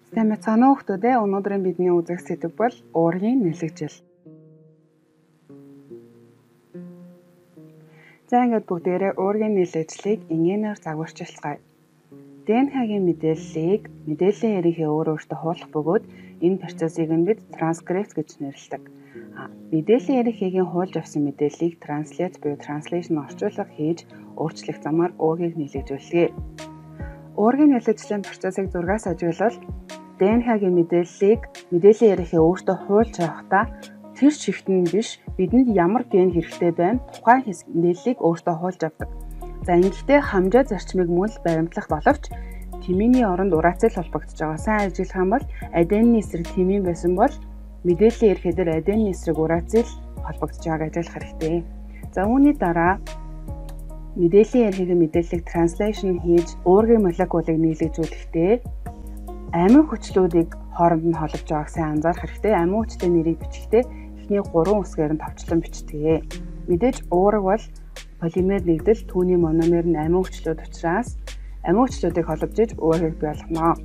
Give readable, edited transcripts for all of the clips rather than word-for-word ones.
Сайн мэцгаана уу хүмүүдээ. Өнөөдрийн бидний үзэх сэдэв бол уургийн нэлэгжил. За ингээд бүгдээрээ уургийн нэлэгжлийг энгийнээр загварчилцгаая. ДНХ-гийн мэдээллийн эрийнхээ өөртөө хуулах бөгөөд энэ процессыг нь бид транскрипт гэж нэрлэдэг. Мэдээллийн эрийнхээгийн хуулж авсан мэдээллийг транслейт буюу транслейшн орчуулга хийж өөрчлөх замаар уургийг нэлэгжүүлдэг. Уургийн нэлэгжлийн процессыг зургаас ажиглавал ДНХ-гийн мэдээллийн эрийнхээ өөртөө хуулж авахдаа тэр шигт нь биш бидэнд ямар ген хэрэгтэй байна тухайн мэдээллийг өөртөө хуулж авдаг. За ингэхдээ хамжаа зарчмыг мөн л баримтлах боловч тэмээний оронд урацил холбогдож байгаа. Сайн ажиглах юм бол аденны эсрэг тэмээн байсан бол мэдээллийн эрхээ дээр аденны эсрэг урацил холбогдож байгааг ажиглах хэрэгтэй. За үүний дараа мэдээллийн эрхийн мэдээллийг транслейшн хийж уургийн молекулыг нийлэгжүүлэхдээ амин хүчлүүдийг хооронд нь холбож байгааг сайн анзаарах хэрэгтэй. Амин хүчтэй нэрийг бичихдээ эхний 3 үсгээр нь товчлон бичдэг. Мэдээж уураг бол полимер нэгдэл түүний мономер нь амин хүчлүүд учраас амин хүчлүүдийг холбож иж уургийг бий болгоно.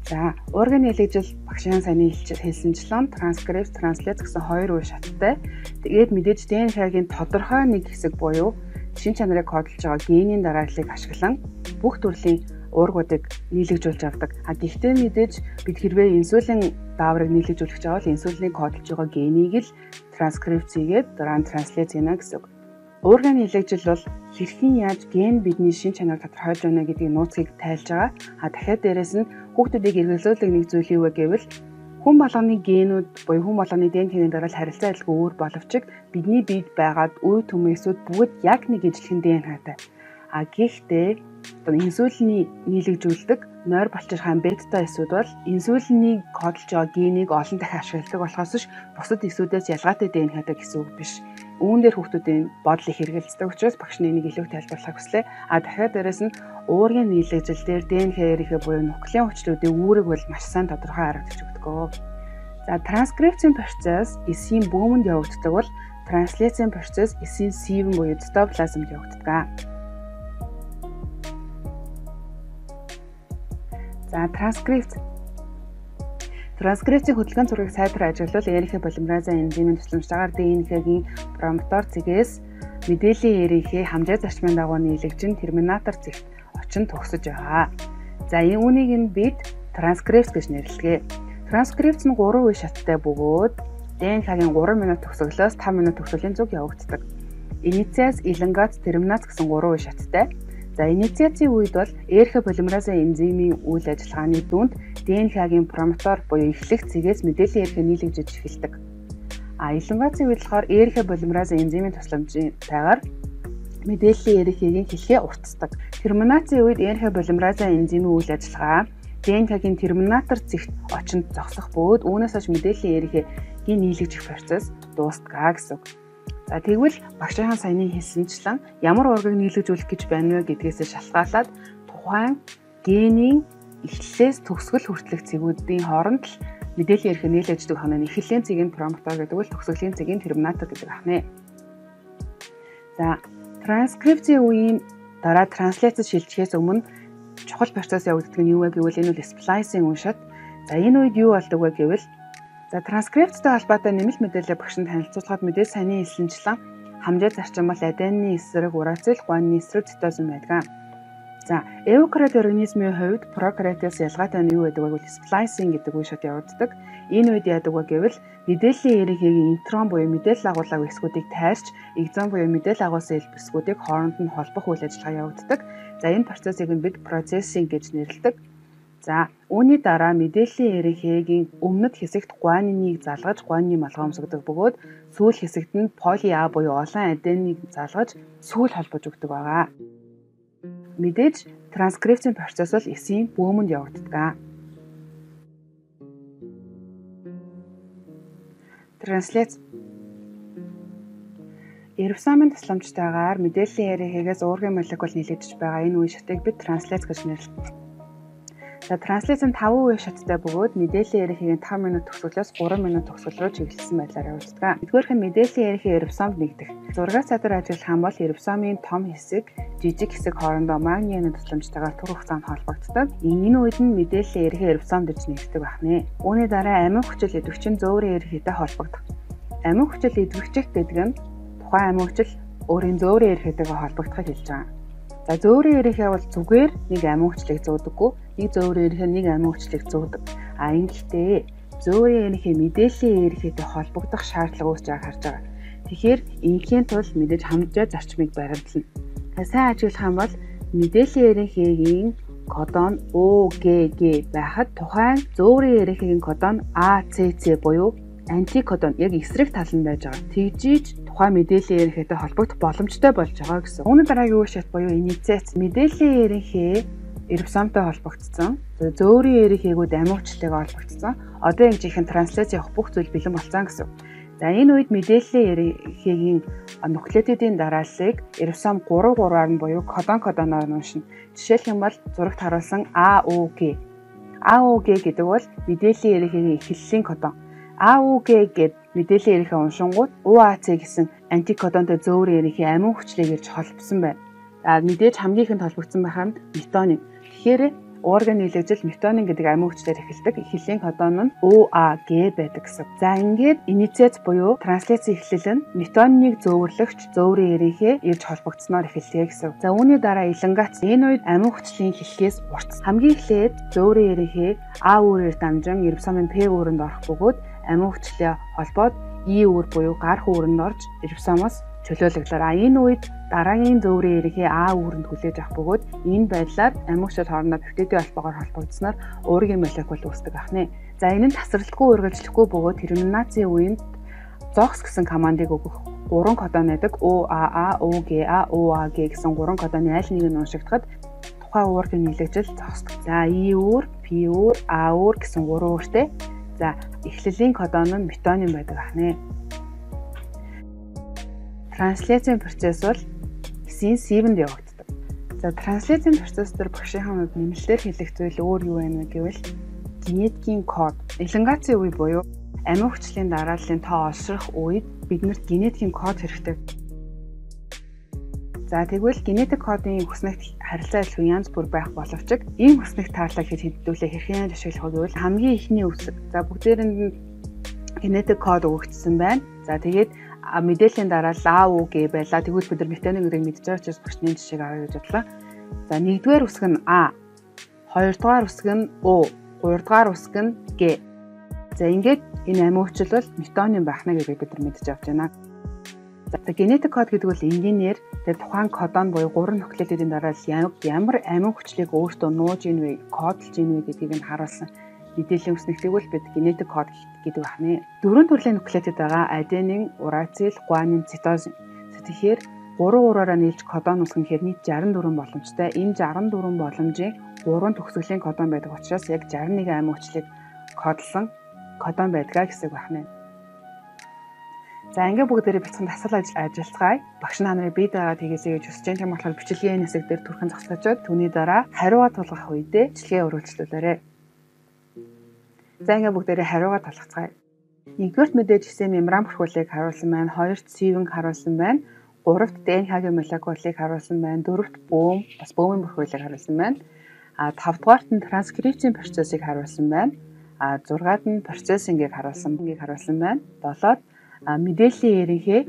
За уургийн нэлэгжил багшийн сайн хэлсэнчлэн транскрипт, транслейт гэсэн хоёр үе шаттай. Тэгээд мэдээж ДНХ-гийн тодорхой нэг хэсэг буюу шин чанарыг кодолж байгаа генийн дарааллыг ашиглан бүх төрлийн уургуудыг нийлэгжүүлж авдаг. Гэхдээ мэдээж бид хэрвээ инсулин дааврыг нийлэгжүүлэх гэж байгаа бол инсулиныг кодолж байгаа генийг л транскрипт хийгээд дараа нь транслейт хийнэ гэсэн үг. Уургийн нийлэгжил бол хэрхэн яаж ген бидний шин чанарыг тодорхойлж байна гэдгийг нууцыг тайлж байгаа. Дахиад дээрэс нь хүүхдүүдийг эргэлзүүлэх нэг зүйл юу вэ гэвэл хүн болгоны генүүд буюу хүн болгоны ДНХ-ийн дараалал харилцаа адилгүй өөр боловч бидний биед байгаад үе төмөөсүүд бүгд яг нэг ижилхэн ДНХ-тай. Гэхдээ инсулиний нийлэгжүүлдэг нойр балчирхайн бета эсүүд бол инсулинийг кодолж байгаа генийг олон дахин ашигладаг болохоос ш бусад эсүүдээс ялгаатай ДНХ-тай гэсэн үг биш. Үүн дээр хүүхдүүдийн бодол их хэрэгэлцдэг учраас багш нэг илүү тайлбарлахыг хүслээ. Дахиад дээрэс нь уургийн нийлэгжил дээр ДНХ эрийнхээ буюу нуклеин хүчлүүдийн үүрэг бол маш сайн тодорхой харагдаж өгдөг. За транскрипцийн процесс эсийн бөөмөнд явагддаг бол транслейцийн процесс эсийн сивэн буюу цитоплазмд явагддаг. За транскрипцийн хөдөлгөөн зургийг сайдаар ажиглавал эрийнхээ полимеразын энзимийн тусламжтайгаар ДНХ-гийн промотор цэгээс мэдээллийн эрийнхээ хамжаа зарчмын дагуу нийлэгжин терминатор цэгт очин төгсөж байгаа. За үүнийг нь бид транскрипт гэж нэрлэдэг. Транскрипт нь 3 үе шаттай бөгөөд ДНХ-гийн 3 минут төгсгөлөөс 5 минут төгсгөлийн зүг явагддаг. Инициаз, элонгац, терминац гэсэн 3 үе шаттай. За инициацийн үед бол эрхэ полимеразын энзимийн үйл ажиллагааны дүнд ДНХ-гийн промотор буюу эхлэх цэгээс мэдээллийн эрхээ нийлэгжиж эхэлдэг. Элонгацийн үед болохоор эрхэ полимеразын энзимийн тусламжтайгаар мэдээллийн эрхийг хэлхээ уртсдаг. Терминацийн үед эрхэ полимеразын энзимийн үйл ажиллагаа ДНХ-гийн терминатор цэгт очинд зогсох бөгөөд үүнээс хойш мэдээллийн эрхийн нийлэгжих процесс дуустдаг гэсэн үг. За тэгвэл багшийн саяны хэлсэнчлэн ямар уургийг нийлэгжүүлэх гэж байна вэ гэдгээс шалтгаалаад тухайн генийн эхлэлээс төгсгөл хүртэлх цэгүүдийн хооронд л мэдээллийн эрхээ нийлэгждэг хоног эхлэлийн цэгийн промотор гэдэг бол төгсгөлийн цэгийн терминатор гэдэг ахна. За транскрипцийн үеийн дараа транслейцэд шилжихээс өмнө чухал процесс явагддаг нь юу вэ гэвэл энэ бол сплайсинг үе шат. За энэ үед юу болдог вэ гэвэл транскрипттэй холбоотой нэмэлт мэдээлэл багшинд танилцуулахад мэдээж саяны хэлсэнчлэн хамжаа зарчим бол аденны эсрэг урацил, гуанны эсрэг цитозин байдаг. За эукариот организмын хувьд прокариотоос ялгаатай нь юу гэдэг вэ гэвэл сплайсинг гэдэг үе шат явагддаг. Энэ үед яадаг вэ гэвэл мэдээллийн эрийнхээ интрон буюу мэдээлэл агуулгын хэсгүүдийг тайрч, экзон буюу мэдээлэл агуулсан хэсгүүдийг хооронд нь холбох үйл ажиллагаа явагддаг. За энэ процессыг бид процессинг гэж нэрлэдэг. За үүний дараа мэдээллийн эрийнхээгийн өмнөд хэсэгт гуаниныг залгаж гуанин малгай өмсгдөг бөгөөд сүүл хэсэгт нь поли А буюу олон аденыг залгаж сүүл холбож өгдөг байгаа. Мэдээж транскрипцийн процесс бол эсийн бөөмөнд явагддаг. Транслейт рибосомын тусламжтайгаар мэдээллийн эрийнхээс уургийн молекул нийлэгдэж байгаа энэ үе шатыг бид транслейт гэж нэрлэдэг. За транслацийн 5% шаттай бөгөөд мэдээллийн ярихыг 5 минут төгсгөлөөс 3 минут төгсгөл рүү чиглэсэн байдлаар явуулдаг. Эдгээрх нь мэдээллийн ярихыг рибосомд нэгдэх. Зургаас задар ажиллах юм бол рибосомын том хэсэг, жижиг хэсэг хоорондоо магний тусламжтайгаар түр хугацаанд холбогддог. Энэ үед нь мэдээллийн ярихыг рибосомд ирж нэгддэг байна. Үүний дараа амин хүчил идэвхжин зөөврийн ярихтэй холбогдох. Амин хүчил идэвхжих гэдэг нь тухайн амин хүчил өөрийн зөөврийн ярихтэйгээ холбогдохыг хэлж байгаа. За зөөврийн ярихээ бол зүгээр нэг амин хүчлийг зөөдөггүй, нэг зөөврийн ярихээ нэг амин хүчлийг зөөдөг. Ингэхдээ зөөврийн ярихээ мэдээллийн ярихтэй холбогдох шаардлага үүсэж байгааг харж байгаа. Тэгэхээр ингийн тулд мэдээж хамжаа зарчмыг баримтлана. Сайн ажиглах юм бол мэдээллийн ярихээгийн кодон OGG байхад тухайн зөөврийн ярихээгийн кодон ACC буюу антикодон яг эсрэг тал нь байж байгаа. Тэгжиж тухайн мэдээллийн ярихтэй холбогдох боломжтой болж байгаа гэсэн. Үүний дараагийн үе шат буюу инициац мэдээллийн ярихээ рибосомтой холбогдсон. Зөөврийн ярихээгүүд амин хүчлэгээ холбогдсон. Одоо ингэж ихэн транслац явах бүх зүйл бэлэн болсон гэсэн. За энэ үед мэдээллийн ярихээгийн нуклеотидын дарааллыг рибосом 3-3-аар нь буюу кодоноор уншина. Жишээлх юм бол зурагт харуулсан AOG. AOG гэдэг бол мэдээллийн ярихээгийн эхлэлийн кодон. AOG гэдэг мэдээллийн ярихээ уншингууд UAC гэсэн антикодонтой зөөврийн ярихээ амин хүчлийг ирж холбосон байна. Мэдээж хамгийн ихэнд холбогдсон байх нь метонин. Тэгэхээр орган нийлэгжил метонин гэдэг амин хүчлээр эхэлдэг. Эхлэлийн кодон нь UAG байдаг гэсэн. За ингээд инициац буюу транслацийн эхлэл нь метониныг зөөвөрлөгч зөөврийн ярихээ ирж холбогдсноор эхэлдэг гэсэн. За үүний дараа элонгац энэ үед амин хүчлийн хэлхээс урт. Хамгийн эхлээд зөөврийн ярихээ А үүрээр дамжин рибосомын П үүрэнд орох бөгөөд амин хүчлээ холбоод И үүр буюу гарах үүрэнд орж рибосомоос чөлөөлөгдлөөр. Энэ үед дараагийн зөөврийн ярихээ А үүрэнд хүлээж авах бөгөөд энэ байдлаар амин хүчил хоорондоо пептидийн холбоогоор холбогдсноор уургийн молекул үүсдэг байна. За энэ нь тасралтгүй үргэлжлэхгүй бөгөөд терминацийн үеинд ZOX гэсэн командыг өгөх 3 кодон байдаг. OAA, OGA, OAG гэсэн 3 кодоны аль нэг нь уншигдахад тухайн уургийн нийлэгжил зогсдог. За И үүр, P үүр, А үүр гэсэн 3 үүртэй. За эхлэлийн кодон нь метонин байдаг байна. Транслацийн процесс бол Син 7-нд явагддаг. За транслацийн процесс дээр багшийн хувьд нэмэлтээр хэлэх зүйл өөр юу вэ гэвэл генетикийн код. Элонгацийн үе буюу амин хүчлийн дарааллын тоо олшрох үед биднэрт генетикийн код хэрэгтэй. За тэгвэл генетик кодын хүснэгт харилцаа илүү янз бүр байх боловч ийм хүснэгт таарлаа хэдүүлээ хэрхэн ашиглах вэ гэвэл хамгийн ихний үсэг. За бүгдээрэнд нь генетик код өгөгдсөн байна. За тэгээд мэдээллийн дараалал AOG байлаа. Тэгвэл бид нар метонин гэдгийг мэдж байгаа учраас бүгдний жишээг авъя гэж бодлоо. За нэгдүгээр үсэг нь А, хоёрдугаар үсэг нь О, гуравдугаар үсэг нь Г. За ингээд энэ амин хүчил бол метонин байх нь гэдгийг бид нар мэдж авч байна. За генетик код гэдэг бол энгийнээр тэр тухайн кодон буюу 3 нуклеотидын дараалал ямар амин хүчлийг өөртөө нууж ийн вэ, кодлж ийн вэ гэдгийг нь харуулсан мэдээллийн үснэгтийг бол бид генетик код гэдэг байна. 4 төрлийн нуклеотид байгаа: аденин, урацил, гуанин, цитозин. Тэгэхээр 3-3-аараа нийлж кодон үсгэнхээр нийт 64 боломжтой. Энэ 64 боломжийн 3 төгсгөлийн кодон байдаг учраас яг 61 амин хүчлийг кодлсон кодон байдгаа гэсэн үг байна. За ингээд бүгдээрээ бяцхан дасгал ажиллацгаая. Багш нарыг бие дагаад хийгээсэй гэж хүсэж байгаа юм болохоор бичлэгийн хэсэг дээр түрхэн зогсоочод түүний дараа хариугаа тулгах үедээ бичлэгээ өргөжлүүлээрэй. За ингээд бүгдээрээ хариугаа тулгацгаая. Нэгдүгээрт мэдээж хэсэг мембран бүрхүүлийг харуулсан байна, хоёрт сивэнг харуулсан байна, гуравт ДНХ-гийн молекулыг харуулсан байна, дөрөвт бөөм, бас бөөмийн бүрхүүлийг харуулсан байна. Тавдугаарт нь транскрипцийн процессыг харуулсан байна. Зургаад нь процессингийг харуулсан байна. Долоод мэдээллийн ярихээ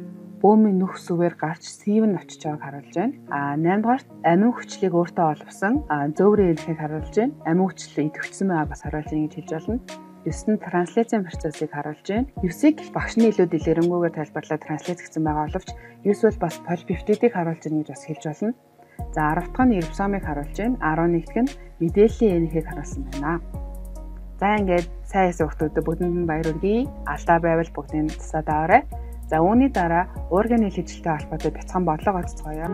бөөмийн нүх сүвээр гарч сивэн очиж байгааг харуулж байна. 8-дугаарт амин хүчлийг өөртөө олбсон зөөврийн ярихийг харуулж байна. Амин хүчлээ идэвхжсэн байгааг бас харуулж байна гэж хэлж болно. 9-нд транслацийн процессыг харуулж байна. 9-ыг багшны илүү дэлгэрэнгүйгээр тайлбарлаад транслац гэсэн байгаа боловч 9 бол бас полипептидийг харуулж байна гэж бас хэлж болно. За 10 дахь нь рибосомыг харуулж байна. 11 дахь нь мэдээллийн ярихийг харуулсан байна. За ингээд сайн хэсэг хүмүүстээ бүгдэнд нь баяр хүргэе. Алдаа байвал бүгдийг тусаад аваарай. За үүний дараа уургийн хэлэлцэлтэй холбоотой бяцхан бодлого олцгоё.